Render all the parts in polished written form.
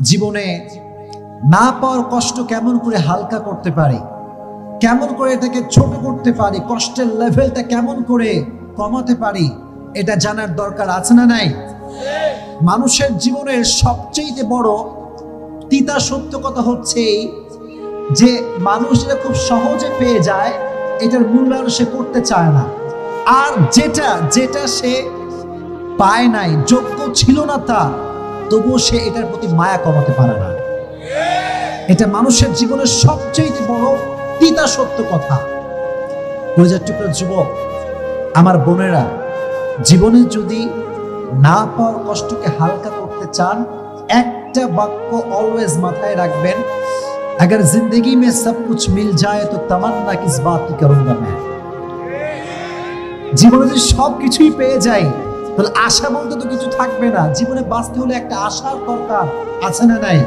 জীবনে না পাওয়ার কষ্ট কেমন করে হালকা করতে পারি, কেমন করে এটাকে ছোট করতে পারি, কষ্টের লেভেলটা কেমন করে কমাতে পারি, এটা জানার দরকার আছে না নাই? মানুষের জীবনের সবচেয়ে বড় তিতা সত্য কথা হচ্ছে যে মানুষ এটা খুব সহজে পেয়ে যায়, এটার মূল্যায়ন সে করতে চায় না। আর যেটা সে পায় নাই, যোগ্য ছিল না তা, তবুও সে এটার প্রতি মায়া কমাতে পারে না। এটা মানুষের জীবনের সবচেয়ে বড় তিতা সত্য কথা। কলিজার টুকরা যুবক, আমার বোনেরা, জীবনে যদি না পাওয়ার কষ্টকে হালকা করতে চান, একটা বাক্য অলওয়েজ মাথায় রাখবেন, अगर जिंदगी में सब कुछ मिल जाए तो तमन्ना किस बात की करूंगा मैं। জীবনে যদি সব কিছুই পেয়ে যাই, তাহলে আশা বলতে তো কিছু থাকবে না। জীবনে বাঁচতে হলে একটা আশার দরকার আছে না নাই?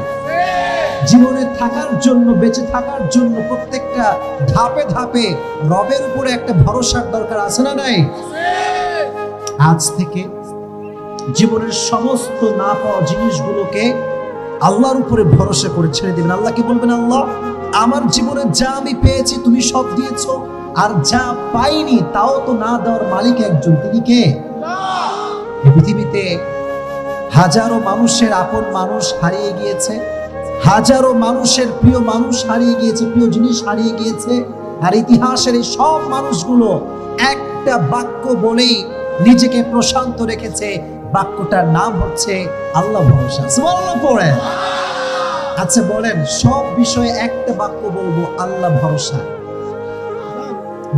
জীবনে থাকার জন্য, বেঁচে থাকার জন্য প্রত্যেকটা ধাপে ধাপে রবের উপরে একটা ভরসার দরকার আছে না নাই? আজ থেকে জীবনের সমস্ত না পাওয়া জিনিসগুলোকে আল্লাহর উপরে ভরসা করে ছেড়ে দিবেন। আল্লাহকে বলবেন, আল্লাহ, আমার জীবনে যা আমি পেয়েছি তুমি সব দিয়েছো, আর যা পাইনি তাও তো না দেওয়ার মালিক একজন, তিনি কে? এই পৃথিবীতে হাজারো মানুষের আপন মানুষ হারিয়ে গিয়েছে, হাজারো মানুষের প্রিয় মানুষ হারিয়ে গিয়েছে, প্রিয় জিনিস হারিয়ে গিয়েছে। আর ইতিহাসের এই সব মানুষগুলো একটা বাক্য বলেই নিজেকে প্রশান্ত রেখেছে, বাক্যটার নাম হচ্ছে আল্লাহ ভরসা। সুবহানাল্লাহ পড়েন। আচ্ছা বলেন, সব বিষয়ে একটা বাক্য বলবো, আল্লাহ ভরসা।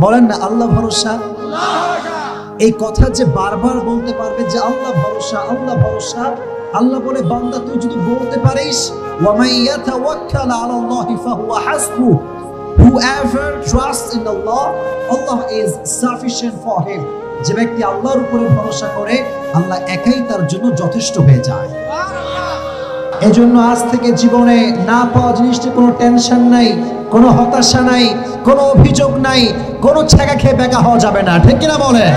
বলেন না, আল্লাহ ভরসা। এই কথা যে বারবার বলতে পারবে যে আল্লাহ ভরসা, আল্লাহ ভরসা, আল্লাহ বলে, বান্দা তুই যদি বলতে পারিস, ওয়া মান ইয়াতাওয়াক্কাল আলাল্লাহি ফাহুয়া হাসবুহ, whoever trusts in Allah, Allah is sufficient for him। যে ব্যক্তি আল্লাহর উপরে ভরসা করে, আল্লাহ একাই তার জন্য যথেষ্ট হয়ে যায়। এজন্য আজ থেকে জীবনে না পাওয়া জিনিসটা কোনো টেনশন নাই, কোনো হতাশা নাই, কোনো অভিযোগ নাই, কোনো ছেঁকা খেয়ে বেকা হওয়া যাবে না। ঠিক কিনা বলেন?